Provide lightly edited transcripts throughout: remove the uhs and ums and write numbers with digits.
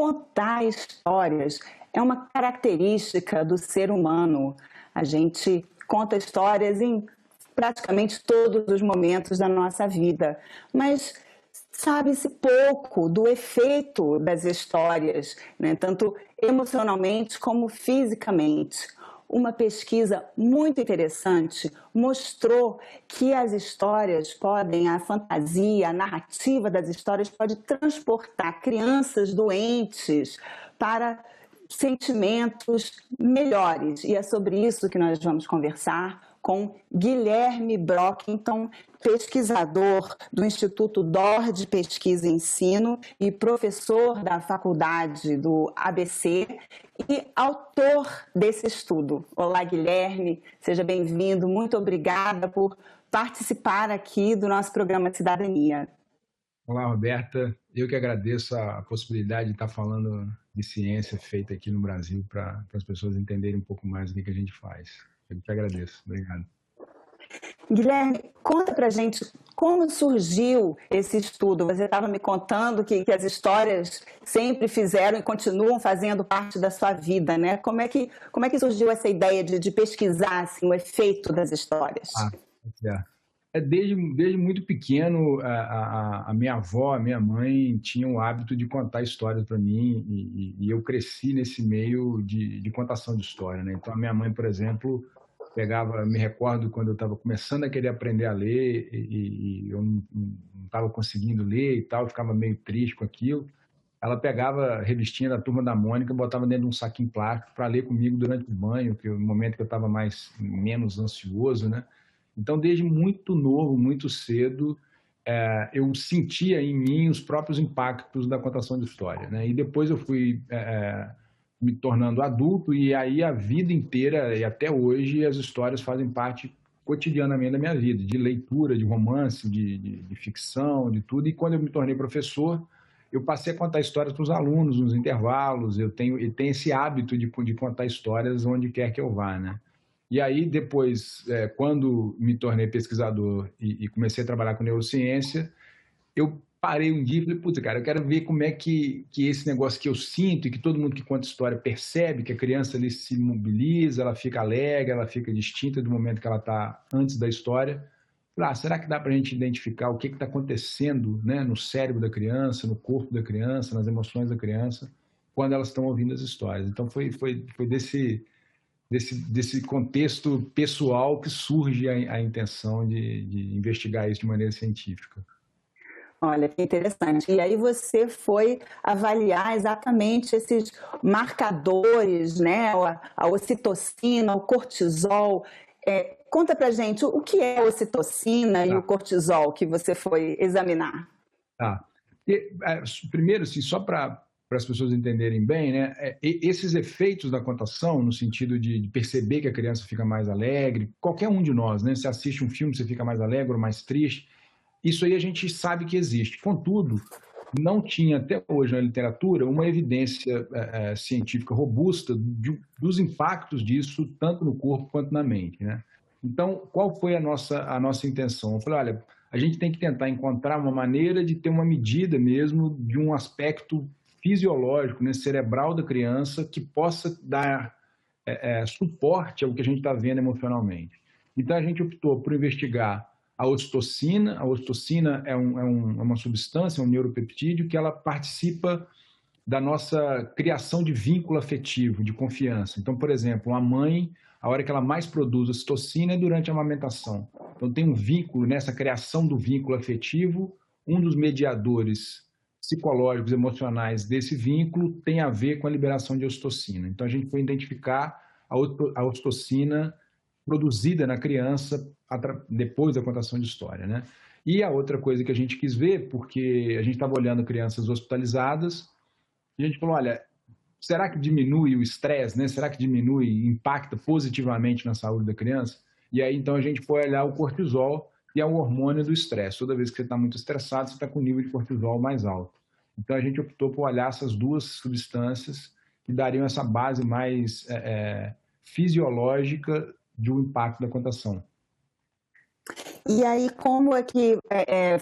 contar histórias é uma característica do ser humano. A gente conta histórias em praticamente todos os momentos da nossa vida, mas sabe-se pouco do efeito das histórias, né? Tanto emocionalmente como fisicamente. Uma pesquisa muito interessante mostrou que as histórias podem, a fantasia, a narrativa das histórias pode transportar crianças doentes para sentimentos melhores. E é sobre isso que nós vamos conversar com Guilherme Brockington, pesquisador do Instituto DOR de Pesquisa e Ensino e professor da faculdade do ABC e autor desse estudo. Olá, Guilherme, seja bem-vindo, muito obrigada por participar aqui do nosso programa Cidadania. Olá, Roberta. Eu que agradeço a possibilidade de estar falando de ciência feita aqui no Brasil para as pessoas entenderem um pouco mais o que a gente faz. Eu te agradeço. Obrigado. Guilherme, conta pra gente como surgiu esse estudo. Você estava me contando que as histórias sempre fizeram e continuam fazendo parte da sua vida, né? Como é que surgiu essa ideia de pesquisar assim, o efeito das histórias? Desde muito pequeno, a minha avó, a minha mãe, tinham o hábito de contar histórias para mim e eu cresci nesse meio de contação de história, né? Então, a minha mãe, por exemplo, me recordo quando eu estava começando a querer aprender a ler e eu não estava conseguindo ler e tal, eu ficava meio triste com aquilo. Ela pegava a revistinha da Turma da Mônica e botava dentro de um saquinho plástico para ler comigo durante o banho, que é o momento que eu estava menos ansioso, né? Então, desde muito novo, muito cedo, eu sentia em mim os próprios impactos da contação de história, né? E depois eu fui me tornando adulto e aí a vida inteira e até hoje as histórias fazem parte cotidianamente da minha vida, de leitura, de romance, de ficção, de tudo. E quando eu me tornei professor, eu passei a contar histórias para os alunos nos intervalos. Eu tenho esse hábito de contar histórias onde quer que eu vá, né? E aí, depois, quando me tornei pesquisador e comecei a trabalhar com neurociência, eu parei um dia e falei, putz, cara, eu quero ver como é que esse negócio que eu sinto e que todo mundo que conta história percebe, que a criança ali se mobiliza, ela fica alegre, ela fica distinta do momento que ela está antes da história. Falei, será que dá para a gente identificar o que está acontecendo, né, no cérebro da criança, no corpo da criança, nas emoções da criança, quando elas estão ouvindo as histórias? Então, foi desse contexto pessoal que surge a intenção de investigar isso de maneira científica. Olha, que interessante. E aí você foi avaliar exatamente esses marcadores, né? A ocitocina, o cortisol. Conta pra gente o que é a ocitocina e o cortisol que você foi examinar. Primeiro, assim, só para as pessoas entenderem bem, né? Esses efeitos da contação, no sentido de perceber que a criança fica mais alegre, qualquer um de nós, né? Você assiste um filme, você fica mais alegre ou mais triste, isso aí a gente sabe que existe. Contudo, não tinha até hoje na literatura uma evidência científica robusta dos impactos disso, tanto no corpo quanto na mente, né? Então, qual foi a nossa intenção? Eu falei, olha, a gente tem que tentar encontrar uma maneira de ter uma medida mesmo de um aspecto fisiológico, né, cerebral da criança que possa dar suporte ao que a gente está vendo emocionalmente. Então, a gente optou por investigar a ocitocina. A ocitocina é uma substância, um neuropeptídeo, que ela participa da nossa criação de vínculo afetivo, de confiança. Então, por exemplo, uma mãe, a hora que ela mais produz ocitocina é durante a amamentação. Então, tem um vínculo, nessa criação do vínculo afetivo, um dos mediadores psicológicos, emocionais desse vínculo tem a ver com a liberação de ocitocina. Então, a gente foi identificar a ocitocina produzida na criança depois da contação de história, né? E a outra coisa que a gente quis ver, porque a gente estava olhando crianças hospitalizadas, e a gente falou, olha, será que diminui o estresse, né? Será que diminui, impacta positivamente na saúde da criança? E aí, então, a gente foi olhar o cortisol, que é o hormônio do estresse. Toda vez que você está muito estressado, você está com o nível de cortisol mais alto. Então, a gente optou por olhar essas duas substâncias que dariam essa base mais fisiológica de um impacto da contação. E aí, como é que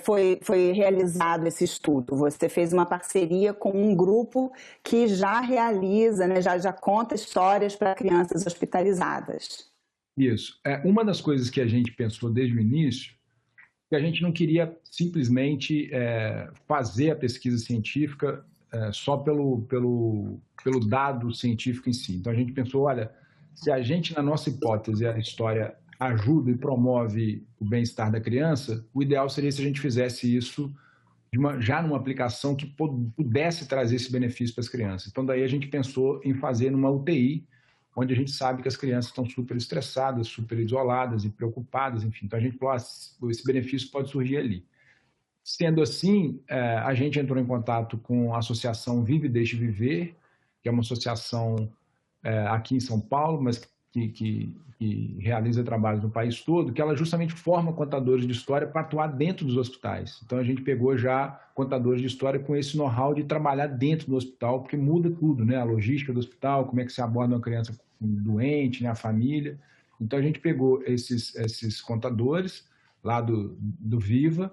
foi realizado esse estudo? Você fez uma parceria com um grupo que já realiza, né, já conta histórias para crianças hospitalizadas. Isso. Uma das coisas que a gente pensou desde o início, que a gente não queria simplesmente fazer a pesquisa científica só pelo dado científico em si. Então a gente pensou, olha, se a gente, na nossa hipótese, a história ajuda e promove o bem-estar da criança, o ideal seria se a gente fizesse isso já numa aplicação que pudesse trazer esse benefício para as crianças. Então daí a gente pensou em fazer numa UTI, onde a gente sabe que as crianças estão super estressadas, super isoladas e preocupadas, enfim. Então a gente falou, esse benefício pode surgir ali. Sendo assim, a gente entrou em contato com a Associação Vive e Deixe Viver, que é uma associação aqui em São Paulo, mas que realiza trabalhos no país todo, que ela justamente forma contadores de história para atuar dentro dos hospitais. Então a gente pegou já contadores de história com esse know-how de trabalhar dentro do hospital, porque muda tudo, né? A logística do hospital, como é que se aborda uma criança doente, né? A família. Então a gente pegou esses contadores lá do Viva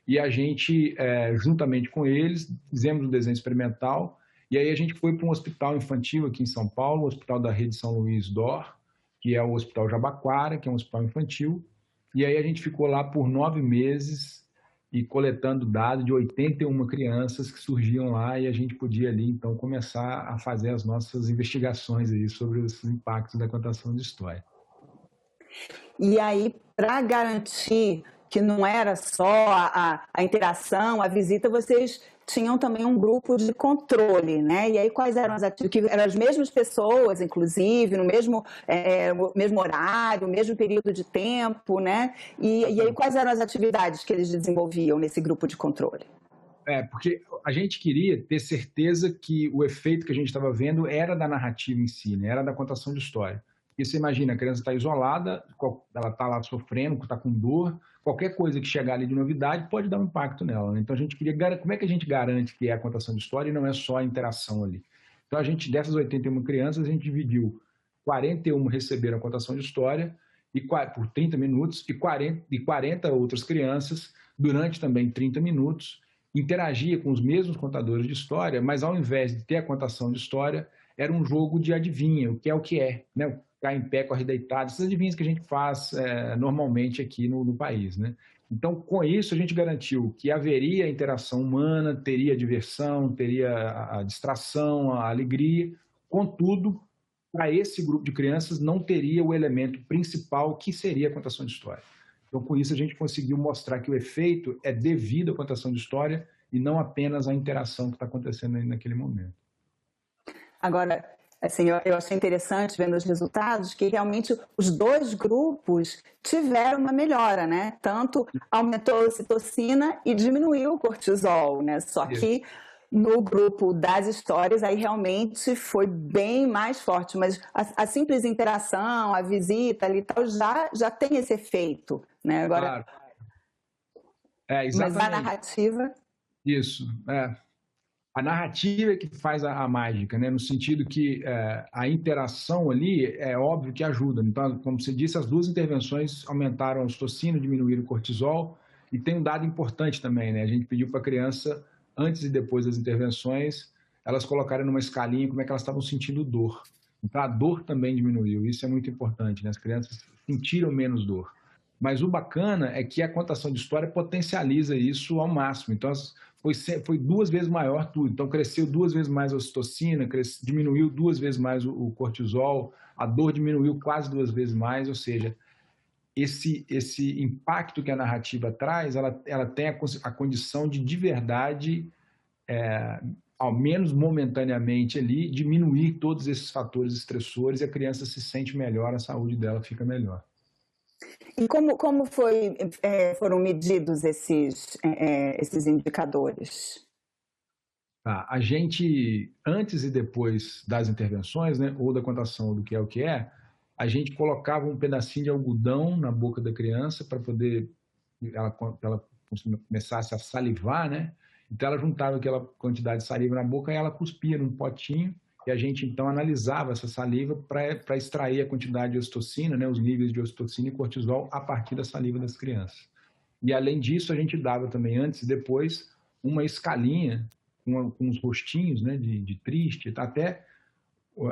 e a gente, juntamente com eles, fizemos um desenho experimental. E aí a gente foi para um hospital infantil aqui em São Paulo, o Hospital da Rede São Luís d'Or, que é o Hospital Jabaquara, que é um hospital infantil. E aí a gente ficou lá por 9 meses e coletando dados de 81 crianças que surgiam lá e a gente podia ali, então, começar a fazer as nossas investigações aí sobre os impactos da contação de história. E aí, para garantir que não era só a interação, a visita, vocês tinham também um grupo de controle, né? E aí quais eram as atividades? Eram as mesmas pessoas, inclusive, no mesmo horário, mesmo período de tempo, né? E aí quais eram as atividades que eles desenvolviam nesse grupo de controle? Porque a gente queria ter certeza que o efeito que a gente estava vendo era da narrativa em si, né? Era da contação de história. Porque você imagina, a criança está isolada, ela está lá sofrendo, está com dor, qualquer coisa que chegar ali de novidade pode dar um impacto nela, né? Então a gente queria, como é que a gente garante que é a contação de história e não é só a interação ali? Então a gente, dessas 81 crianças, a gente dividiu 41 receberam a contação de história por 30 minutos e 40 outras crianças durante também 30 minutos interagia com os mesmos contadores de história, mas ao invés de ter a contação de história, era um jogo de adivinha, o que é, né? Ficar em pé, correr deitado, essas adivinhas que a gente faz normalmente aqui no país, né? Então, com isso, a gente garantiu que haveria interação humana, teria diversão, teria a distração, a alegria, contudo, para esse grupo de crianças não teria o elemento principal que seria a contação de história. Então, com isso, a gente conseguiu mostrar que o efeito é devido à contação de história e não apenas à interação que está acontecendo aí naquele momento. Agora, assim, eu achei interessante vendo os resultados que realmente os dois grupos tiveram uma melhora, né? Tanto aumentou a ocitocina e diminuiu o cortisol, né? Só que no grupo das histórias aí realmente foi bem mais forte, mas a simples interação, a visita ali tal já tem esse efeito, né? Agora, claro. Exatamente. Mas a narrativa... Isso, A narrativa é que faz a mágica, né? No sentido que a interação ali é óbvio que ajuda. Então, como você disse, as duas intervenções aumentaram a ocitocina, diminuíram o cortisol, e tem um dado importante também, né? A gente pediu para a criança, antes e depois das intervenções, elas colocarem numa escalinha como é que elas estavam sentindo dor. Então, a dor também diminuiu, isso é muito importante, né? As crianças sentiram menos dor. Mas o bacana é que a contação de história potencializa isso ao máximo. Então, foi 2 vezes maior tudo. Então, cresceu 2 vezes mais a ocitocina, diminuiu 2 vezes mais o cortisol, a dor diminuiu quase 2 vezes mais, ou seja, esse impacto que a narrativa traz, ela tem a condição de verdade, ao menos momentaneamente ali, diminuir todos esses fatores estressores e a criança se sente melhor, a saúde dela fica melhor. E como foram medidos esses indicadores? A gente, antes e depois das intervenções, né, ou da contação do que é o que é, a gente colocava um pedacinho de algodão na boca da criança para poder ela começasse a salivar, né? Então ela juntava aquela quantidade de saliva na boca e ela cuspia num potinho a gente então analisava essa saliva para extrair a quantidade de ocitocina, né, os níveis de ocitocina e cortisol a partir da saliva das crianças. E além disso, a gente dava também antes e depois uma escalinha com uns rostinhos, né, de triste, até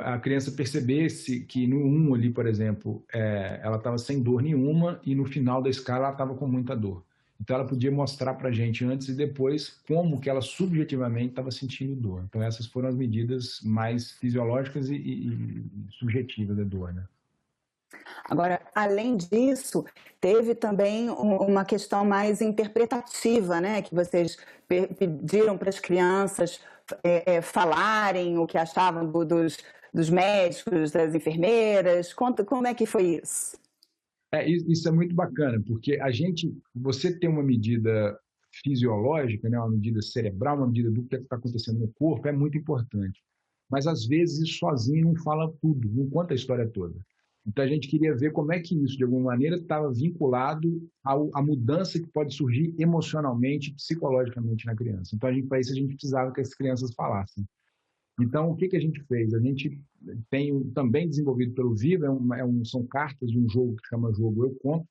a criança percebesse que no 1 ali, por exemplo, ela estava sem dor nenhuma e no final da escala ela estava com muita dor. Então ela podia mostrar para a gente antes e depois como que ela subjetivamente estava sentindo dor. Então essas foram as medidas mais fisiológicas e subjetivas da dor, né? Agora, além disso, teve também uma questão mais interpretativa, né? Que vocês pediram para as crianças falarem o que achavam dos médicos, das enfermeiras. Conta como é que foi isso? Isso é muito bacana, porque você tem uma medida fisiológica, né, uma medida cerebral, uma medida do que está acontecendo no corpo, é muito importante. Mas, às vezes, isso sozinho não fala tudo, não conta a história toda. Então, a gente queria ver como é que isso, de alguma maneira, estava vinculado à mudança que pode surgir emocionalmente, psicologicamente na criança. Então, para isso, a gente precisava que as crianças falassem. Então, o que a gente fez? A gente tem também desenvolvido pelo Viva, são cartas de um jogo que chama Jogo Eu Conto.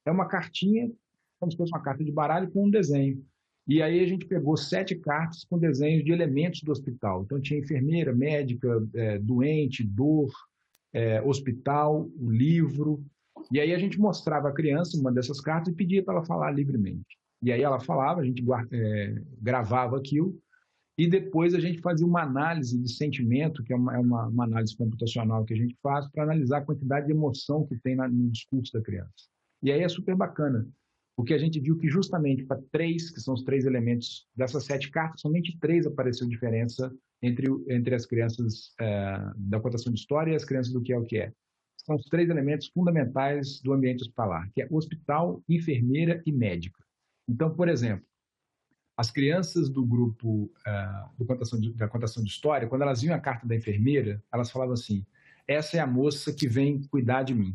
É uma cartinha, como se fosse uma carta de baralho com um desenho. E aí a gente pegou 7 cartas com desenhos de elementos do hospital. Então tinha enfermeira, médica, doente, dor, hospital, o livro. E aí a gente mostrava à criança uma dessas cartas e pedia para ela falar livremente. E aí ela falava, a gente gravava aquilo. E depois a gente fazia uma análise de sentimento, que é uma análise computacional que a gente faz para analisar a quantidade de emoção que tem no discurso da criança. E aí é super bacana, porque a gente viu que justamente para 3, que são os 3 elementos dessas 7 cartas, somente 3 apareceu diferença entre as crianças da cotação de história e as crianças do que é o que é. São os 3 elementos fundamentais do ambiente hospitalar, que é hospital, enfermeira e médica. Então, por exemplo, as crianças do grupo da contação de história, quando elas viam a carta da enfermeira, elas falavam assim: essa é a moça que vem cuidar de mim.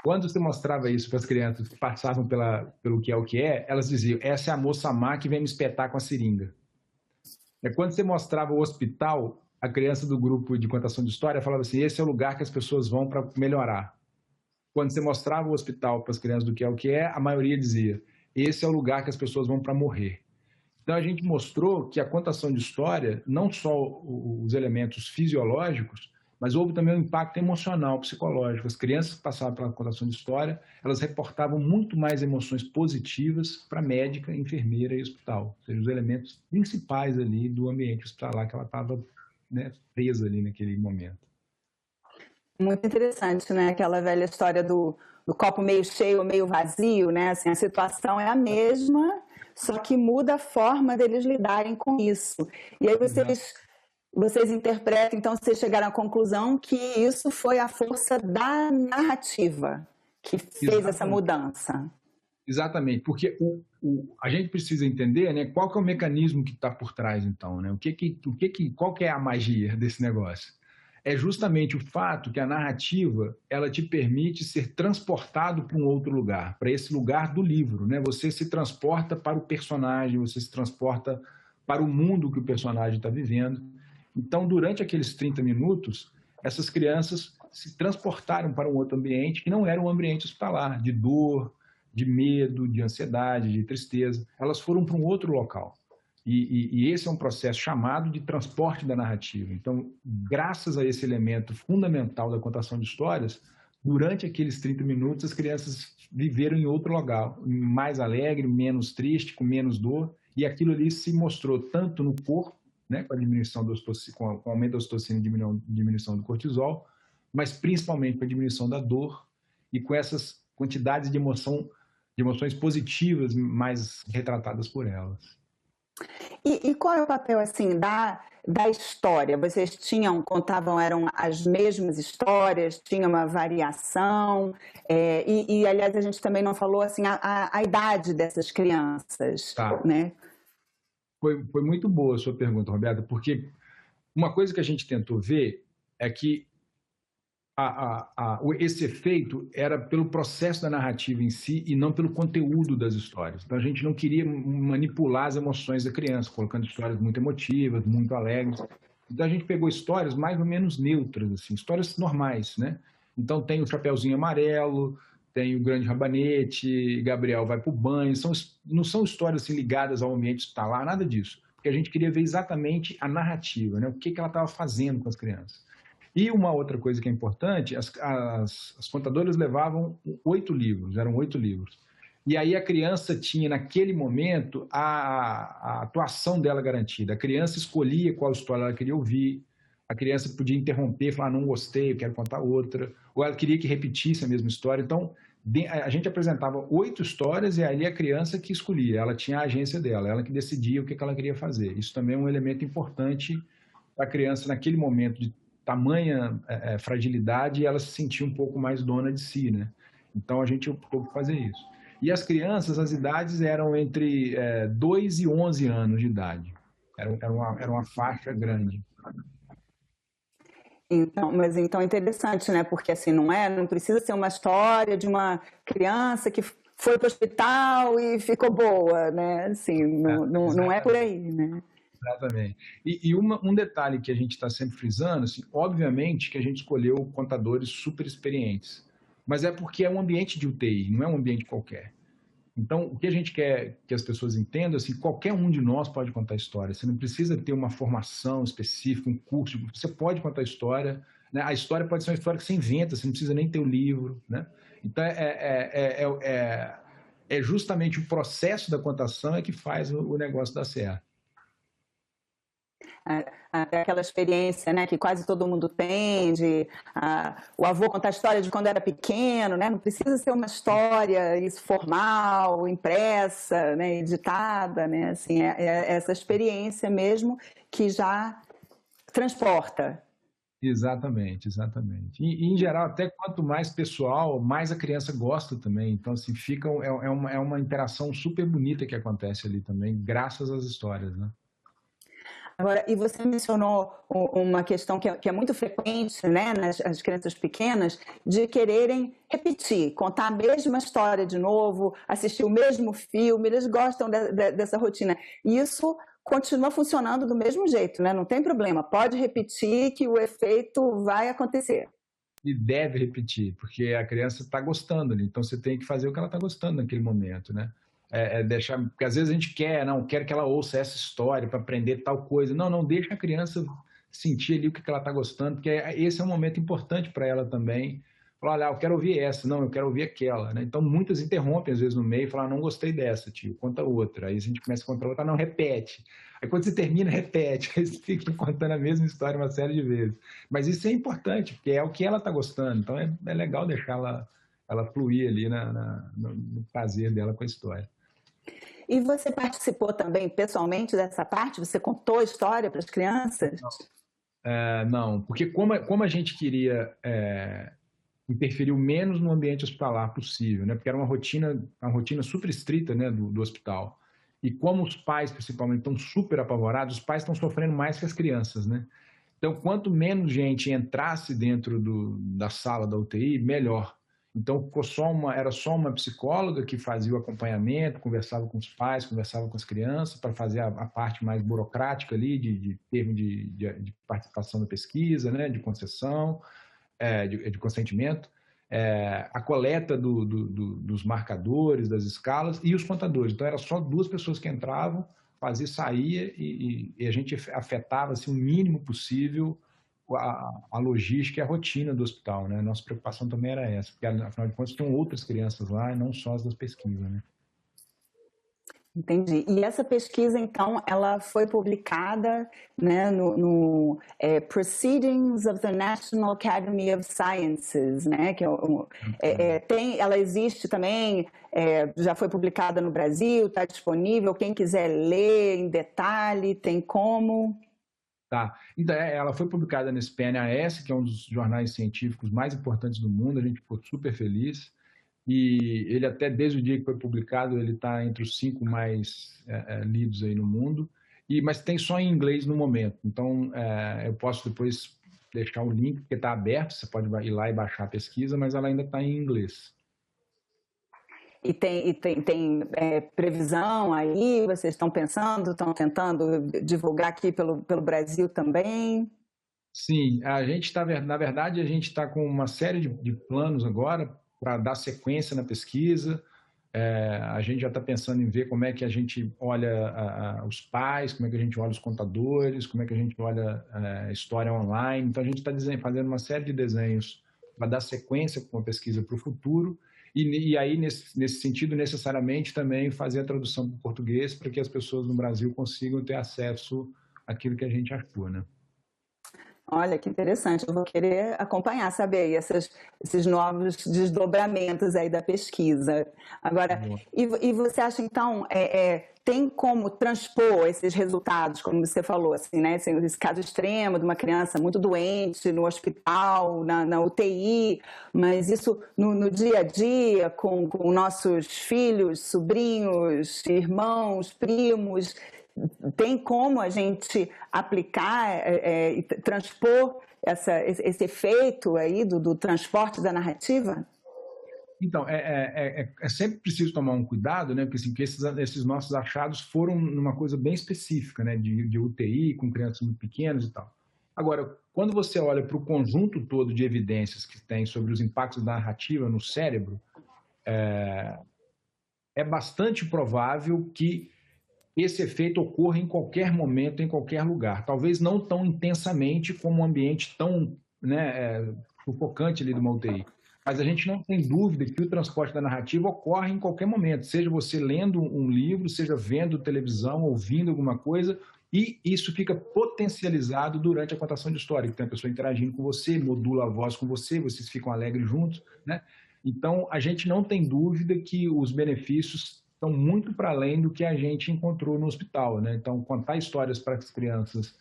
Quando você mostrava isso para as crianças que passavam pelo que é o que é, elas diziam: essa é a moça má que vem me espetar com a seringa. Quando você mostrava o hospital, a criança do grupo de contação de história falava assim: esse é o lugar que as pessoas vão para melhorar. Quando você mostrava o hospital para as crianças do que é o que é, a maioria dizia: esse é o lugar que as pessoas vão para morrer. Então, a gente mostrou que a contação de história, não só os elementos fisiológicos, mas houve também um impacto emocional, psicológico. As crianças que passavam pela contação de história, elas reportavam muito mais emoções positivas para a médica, enfermeira e hospital. Ou seja, os elementos principais ali do ambiente hospitalar que ela estava, né, presa ali naquele momento. Muito interessante, né? Aquela velha história do copo meio cheio ou meio vazio, né? Assim, a situação é a mesma, só que muda a forma deles lidarem com isso. E aí vocês interpretam, então vocês chegaram à conclusão que isso foi a força da narrativa que fez essa mudança. Exatamente, porque a gente precisa entender, né, qual que é o mecanismo que está por trás, então, né? Qual que é a magia desse negócio? É justamente o fato que a narrativa ela te permite ser transportado para um outro lugar, para esse lugar do livro, né? Você se transporta para o personagem, você se transporta para o mundo que o personagem está vivendo. Então, durante aqueles 30 minutos, essas crianças se transportaram para um outro ambiente que não era um ambiente hospitalar, de dor, de medo, de ansiedade, de tristeza. Elas foram para um outro local. E esse é um processo chamado de transporte da narrativa. Então, graças a esse elemento fundamental da contação de histórias, durante aqueles 30 minutos, as crianças viveram em outro lugar, mais alegre, menos triste, com menos dor, e aquilo ali se mostrou tanto no corpo, né, com a diminuição com o aumento da ocitocina e diminuição do cortisol, mas principalmente com a diminuição da dor e com essas quantidades de emoções positivas mais retratadas por elas. E qual é o papel, assim, da história? Vocês eram as mesmas histórias, tinha uma variação, aliás, a gente também não falou, assim, a idade dessas crianças, né? Foi muito boa a sua pergunta, Roberta, porque uma coisa que a gente tentou ver é que esse efeito era pelo processo da narrativa em si e não pelo conteúdo das histórias. Então, a gente não queria manipular as emoções da criança, colocando histórias muito emotivas, muito alegres, Então a gente pegou histórias mais ou menos neutras, assim, histórias normais, né? Então tem o Chapeuzinho Amarelo, tem o Grande Rabanete, Gabriel vai para o banho, não são histórias assim, ligadas ao ambiente hospitalar, nada disso, porque a gente queria ver exatamente a narrativa, né? O que ela estava fazendo com as crianças. E uma outra coisa que é importante, as contadoras levavam 8 livros, eram 8 livros. E aí a criança tinha, naquele momento, a atuação dela garantida. A criança escolhia qual história ela queria ouvir, a criança podia interromper, falar, não gostei, eu quero contar outra, ou ela queria que repetisse a mesma história. Então, a gente apresentava 8 histórias e ali a criança que escolhia, ela tinha a agência dela, ela que decidia o que ela queria fazer. Isso também é um elemento importante para a criança, naquele momento de tamanha fragilidade, ela se sentir um pouco mais dona de si, né? Então, a gente optou por fazer isso. E as crianças, as idades eram entre 2 e 11 anos de idade. Era uma faixa grande. Então, mas então é interessante, né? Porque assim, não precisa ser uma história de uma criança que foi para o hospital e ficou boa, né? Assim, não é por aí, né? Exatamente. E um detalhe que a gente está sempre frisando, assim, obviamente que a gente escolheu contadores super experientes, mas é porque é um ambiente de UTI, não é um ambiente qualquer. Então, o que a gente quer que as pessoas entendam, assim, qualquer um de nós pode contar história. Você não precisa ter uma formação específica, um curso. Você pode contar história, né? A história pode ser uma história que você inventa, você não precisa nem ter o livro, né? Então, é justamente o processo da contação é que faz o negócio dar certo. Até aquela experiência, né, que quase todo mundo tem, o avô contar a história de quando era pequeno, né, não precisa ser uma história isso, formal, impressa, né, editada, né, assim, é essa experiência mesmo que já transporta. Exatamente, exatamente. E, em geral, até quanto mais pessoal, mais a criança gosta também. Então, assim, é uma interação super bonita que acontece ali também, graças às histórias, né? Agora, e você mencionou uma questão que é muito frequente, né, nas crianças pequenas, de quererem repetir, contar a mesma história de novo, assistir o mesmo filme, eles gostam dessa rotina. E isso continua funcionando do mesmo jeito, né? Não tem problema, pode repetir que o efeito vai acontecer. E deve repetir, porque a criança está gostando ali, então você tem que fazer o que ela está gostando naquele momento, né? Deixar, porque às vezes a gente quer que ela ouça essa história para aprender tal coisa. Não, deixa a criança sentir ali o que ela está gostando, porque esse é um momento importante para ela também. Falar, olha, eu quero ouvir essa, não, eu quero ouvir aquela, né? Então muitas interrompem às vezes no meio e falam, não gostei dessa, tio, conta outra. Aí a gente começa a contar outra, não, repete. Aí quando você termina, repete. Aí você fica contando a mesma história uma série de vezes. Mas isso é importante, porque é o que ela está gostando. Então é legal deixar ela fluir ali no prazer dela com a história. E você participou também pessoalmente dessa parte? Você contou a história para as crianças? Não, porque como a gente queria interferir o menos no ambiente hospitalar possível, né? Porque era uma rotina super estrita, né, do hospital. E como os pais, principalmente, estão super apavorados, os pais estão sofrendo mais que as crianças, né? Então, quanto menos gente entrasse dentro da sala da UTI, melhor. Então, era só uma psicóloga que fazia o acompanhamento, conversava com os pais, conversava com as crianças, para fazer a parte mais burocrática ali, de termo de participação na pesquisa, né, de concessão, de consentimento, a coleta dos marcadores, das escalas e os contadores. Então, era só 2 pessoas que entravam, fazia, saía e a gente afetava assim, o mínimo possível a logística e a rotina do hospital, né? Nossa preocupação também era essa, porque afinal de contas tinham outras crianças lá e não só as das pesquisas, né? Entendi. E essa pesquisa, então, ela foi publicada, né, no Proceedings of the National Academy of Sciences, né, que ela existe também, já foi publicada no Brasil, está disponível, quem quiser ler em detalhe, tem como? Tá. Então, ela foi publicada nesse PNAS, que é um dos jornais científicos mais importantes do mundo, a gente ficou super feliz. E ele até desde o dia que foi publicado, ele está entre os 5 mais lidos aí no mundo, mas tem só em inglês no momento. Então, eu posso depois deixar o link, porque está aberto, você pode ir lá e baixar a pesquisa, mas ela ainda está em inglês. tem previsão aí? Vocês estão pensando, estão tentando divulgar aqui pelo Brasil também? Sim, a gente está, na verdade, a gente está com uma série de planos agora para dar sequência na pesquisa. A gente já está pensando em ver como é que a gente olha os pais, como é que a gente olha os contadores, como é que a gente olha a história online. Então, a gente está fazendo uma série de desenhos para dar sequência com a pesquisa para o futuro. E aí, nesse sentido, necessariamente também fazer a tradução para o português para que as pessoas no Brasil consigam ter acesso àquilo que a gente achou, né? Olha, que interessante, eu vou querer acompanhar, saber aí esses novos desdobramentos aí da pesquisa. Agora, e você acha, então, tem como transpor esses resultados, como você falou, assim, né? Esse caso extremo de uma criança muito doente no hospital, na UTI, mas isso no dia a dia, com nossos filhos, sobrinhos, irmãos, primos, tem como a gente aplicar e transpor esse efeito aí do transporte da narrativa? Então, é sempre preciso tomar um cuidado, né? Porque assim, que esses nossos achados foram numa coisa bem específica, né? De UTI, com crianças muito pequenas e tal. Agora, quando você olha para o conjunto todo de evidências que tem sobre os impactos da narrativa no cérebro, é bastante provável que esse efeito ocorra em qualquer momento, em qualquer lugar. Talvez não tão intensamente como um ambiente tão, né, sufocante ali de uma UTI. Mas a gente não tem dúvida que o transporte da narrativa ocorre em qualquer momento, seja você lendo um livro, seja vendo televisão, ouvindo alguma coisa, e isso fica potencializado durante a contação de história. Tem a pessoa interagindo com você, modula a voz com você, vocês ficam alegres juntos, né? Então, a gente não tem dúvida que os benefícios estão muito para além do que a gente encontrou no hospital, né? Então, contar histórias para as crianças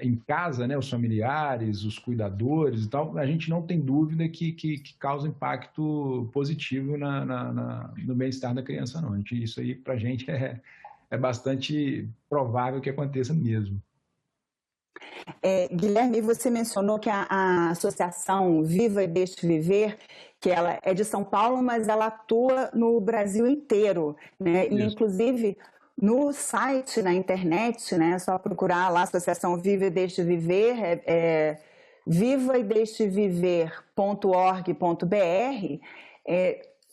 em casa, né, os familiares, os cuidadores e tal, a gente não tem dúvida que causa impacto positivo no bem-estar da criança, não. Isso aí, para a gente, é bastante provável que aconteça mesmo. Guilherme, você mencionou que a Associação Viva e Deixe Viver, que ela é de São Paulo, mas ela atua no Brasil inteiro, né? E, inclusive, no site, na internet, né? É só procurar lá, Associação Viva e Deixe Viver, vivaedecheviver.org.br.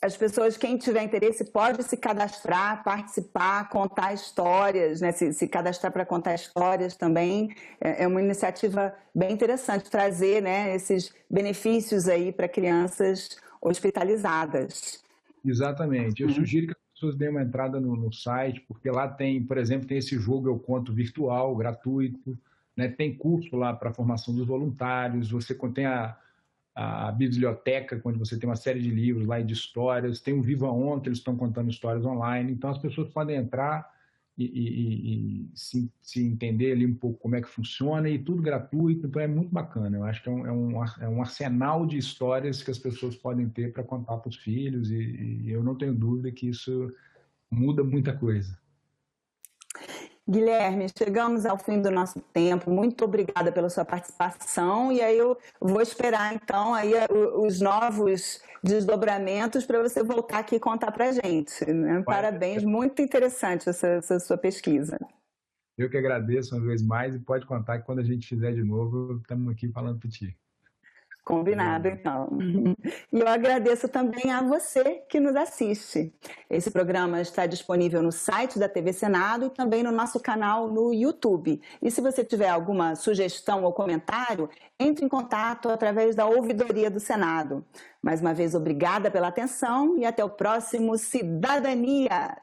As pessoas, quem tiver interesse, pode se cadastrar, participar, contar histórias, né? Se cadastrar para contar histórias também. É uma iniciativa bem interessante, trazer, né, esses benefícios aí para crianças hospitalizadas. Exatamente. Eu sugiro que as pessoas deem uma entrada no site, porque lá tem, por exemplo, tem esse jogo Eu Conto virtual, gratuito, né? Tem curso lá para a formação dos voluntários, você tem a biblioteca, onde você tem uma série de livros lá e de histórias, tem o Viva On, que eles estão contando histórias online, então as pessoas podem entrar e se entender ali um pouco como é que funciona, e tudo gratuito, então é muito bacana. Eu acho que é um arsenal de histórias que as pessoas podem ter para contar para os filhos, e eu não tenho dúvida que isso muda muita coisa. Guilherme, chegamos ao fim do nosso tempo. Muito obrigada pela sua participação. E aí eu vou esperar, então, aí os novos desdobramentos para você voltar aqui e contar para a gente, né? Parabéns, muito interessante essa sua pesquisa. Eu que agradeço uma vez mais, e pode contar que quando a gente fizer de novo, estamos aqui falando para ti. Combinado, então. E eu agradeço também a você que nos assiste. Esse programa está disponível no site da TV Senado e também no nosso canal no YouTube. E se você tiver alguma sugestão ou comentário, entre em contato através da Ouvidoria do Senado. Mais uma vez, obrigada pela atenção e até o próximo Cidadania!